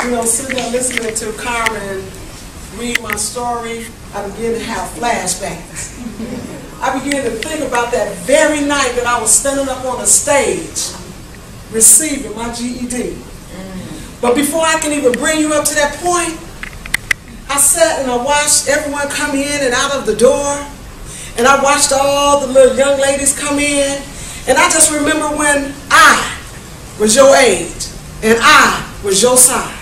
You know, sitting there listening to Carmen read my story, I began to have flashbacks. I began to think about that very night that I was standing up on a stage receiving my GED. But before I can even bring you up to that point, I sat and I watched everyone come in and out of the door, and I watched all the little young ladies come in, and I just remember when I was your age and I was your size.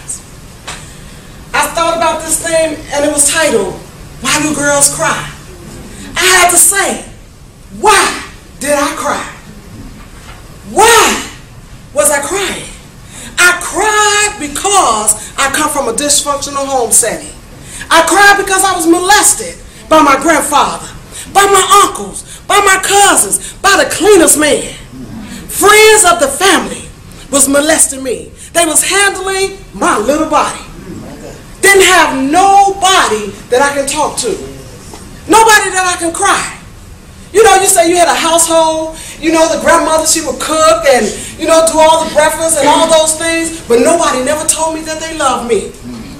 I thought about this thing and it was titled, Why Do Girls Cry? I had to say, why did I cry? Why was I crying? I cried because I come from a dysfunctional home setting. I cried because I was molested by my grandfather, by my uncles, by my cousins, by the cleanest man. Friends of the family was molesting me. They was handling my little body. Didn't have nobody that I can talk to. Nobody that I can cry. You know, you say you had a household, you know, the grandmother, she would cook and, you know, do all the breakfast and all those things, but nobody never told me that they loved me.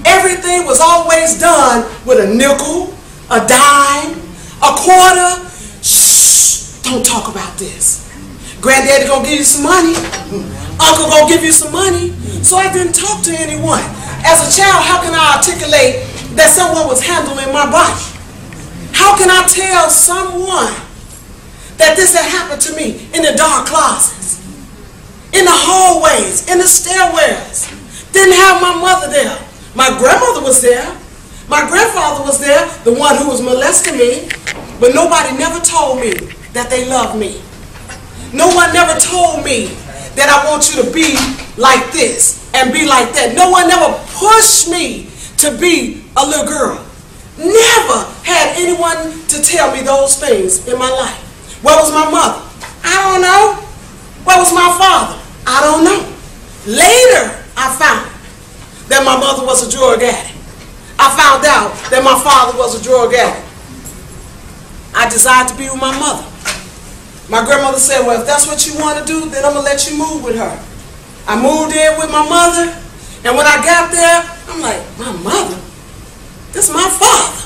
Everything was always done with a nickel, a dime, a quarter. Shh, don't talk about this. Granddaddy gonna give you some money. Uncle gonna give you some money. So I didn't talk to anyone. As a child, how can I articulate that someone was handling my body? How can I tell someone that this had happened to me in the dark closets, in the hallways, in the stairwells? Didn't have my mother there. My grandmother was there. My grandfather was there, the one who was molesting me. But nobody never told me that they loved me. No one never told me that I want you to be like this and be like that. No one never pushed me to be a little girl. Never had anyone to tell me those things in my life. Where was my mother? I don't know. Where was my father? I don't know. Later, I found that my mother was a drug addict. I found out that my father was a drug addict. I desired to be with my mother. My grandmother said, well, if that's what you want to do, then I'm going to let you move with her. I moved in with my mother, and when I got there, I'm like, my mother? This is my father.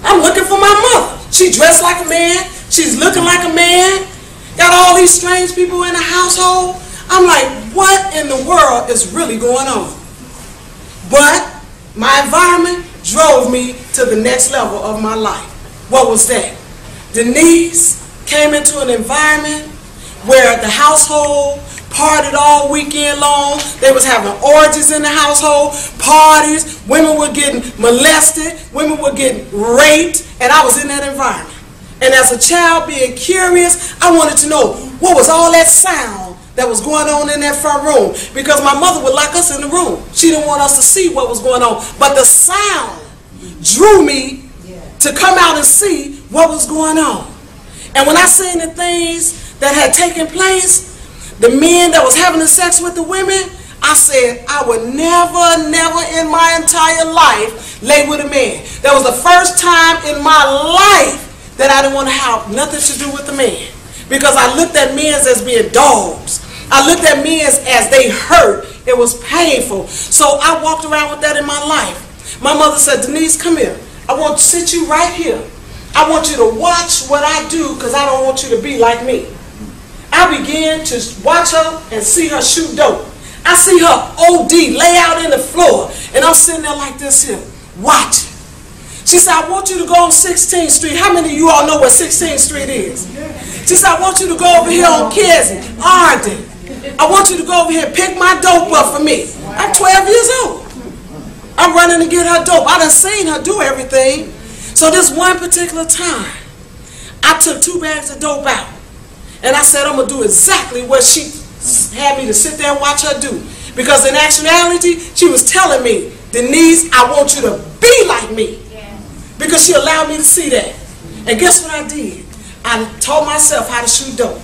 I'm looking for my mother. She dressed like a man. She's looking like a man. Got all these strange people in the household. I'm like, what in the world is really going on? But my environment drove me to the next level of my life. What was that? Denise came into an environment where the household partied all weekend long. They was having orgies in the household, parties. Women were getting molested. Women were getting raped. And I was in that environment. And as a child being curious, I wanted to know what was all that sound that was going on in that front room. Because my mother would lock us in the room. She didn't want us to see what was going on. But the sound drew me to come out and see what was going on. And when I seen the things that had taken place, the men that was having the sex with the women, I said, I would never in my entire life lay with a man. That was the first time in my life that I didn't want to have nothing to do with a man. Because I looked at men as being dogs. I looked at men as they hurt. It was painful. So I walked around with that in my life. My mother said, Denise, come here. I want to sit you right here. I want you to watch what I do because I don't want you to be like me. I began to watch her and see her shoot dope. I see her OD lay out in the floor, and I'm sitting there like this here, watching. She said, I want you to go on 16th Street. How many of you all know where 16th Street is? She said, I want you to go over here on Kesey, Arden. I want you to go over here and pick my dope up for me. I'm 12 years old. I'm running to get her dope. I done seen her do everything. So this one particular time, I took 2 bags of dope out. And I said, I'm going to do exactly what she had me to sit there and watch her do. Because in actuality, she was telling me, Denise, I want you to be like me. Because she allowed me to see that. And guess what I did? I taught myself how to shoot dope.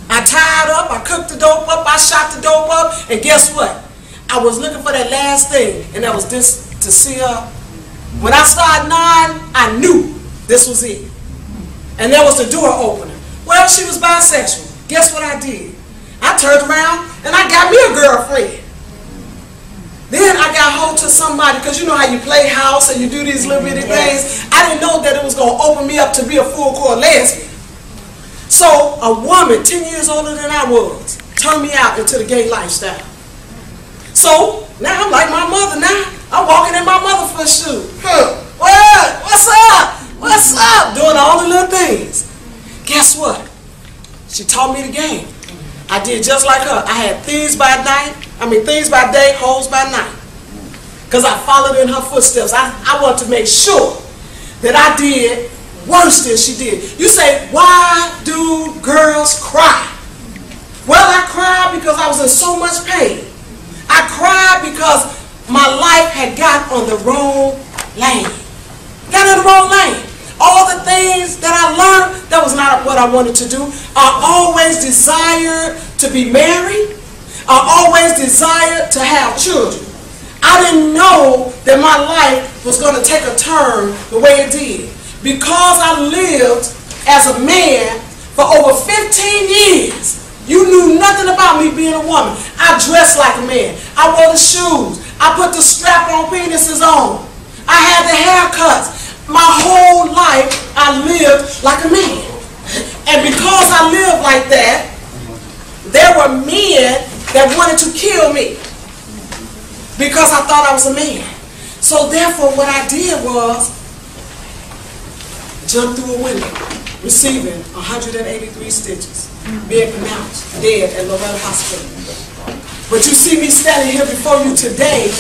I tied up, I cooked the dope up, I shot the dope up, and guess what? I was looking for that last thing, and that was this, to see her. When I started 9, I knew this was it. And there was the door opener. Well, she was bisexual. Guess what I did? I turned around and I got me a girlfriend. Then go to somebody, because you know how you play house and you do these little bitty things. I didn't know that it was going to open me up to be a full-core lesbian. So a woman 10 years older than I was turned me out into the gay lifestyle. So now I'm like my mother now. I'm walking in my mother's footstool. What? What's up? What's up? Doing all the little things. Guess what? She taught me the game. I did just like her. I had thieves by day, hoes by night. Because I followed in her footsteps. I want to make sure that I did worse than she did. You say, why do girls cry? Well, I cried because I was in so much pain. I cried because my life had got on the wrong lane. Got in the wrong lane. All the things that I learned, that was not what I wanted to do. I always desired to be married. I always desired to have children. I didn't know that my life was going to take a turn the way it did. Because I lived as a man for over 15 years, you knew nothing about me being a woman. I dressed like a man. I wore the shoes. I put the strap-on penises on. I had the haircuts. My whole life, I lived like a man. And because I lived like that, there were men that wanted to kill me because I thought I was a man. So therefore, what I did was jump through a window, receiving 183 stitches, being pronounced dead at Loretta Hospital. But you see me standing here before you today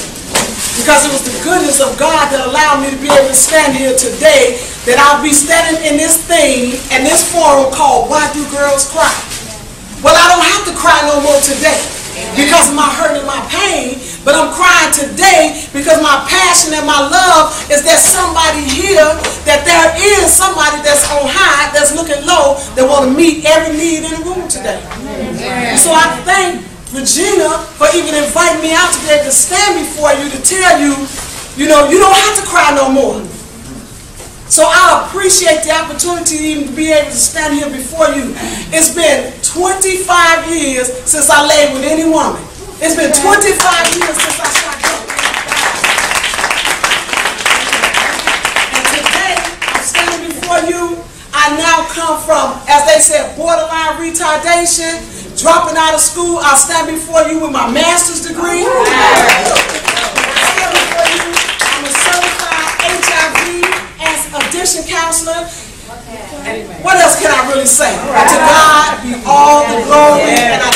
because it was the goodness of God that allowed me to be able to stand here today, that I'll be standing in this thing and this forum called Why Do Girls Cry? Well, I don't have to cry no more today because of my hurt and my pain, but I'm crying today because my passion and my love is that somebody here, that there is somebody that's on high, that's looking low, that want to meet every need in the room today. So I thank Regina for even inviting me out to be able to stand before you to tell you, you know, you don't have to cry no more. So I appreciate the opportunity even to be able to stand here before you. It's been 25 years since I laid with any woman. It's been 25 years since I shot dope. And today, I'm standing before you. I now come from, as they said, borderline retardation, dropping out of school. I stand before you with my master's degree. I stand before you. I'm a certified HIV as addiction counselor. What else can I really say? To God be all the glory, and I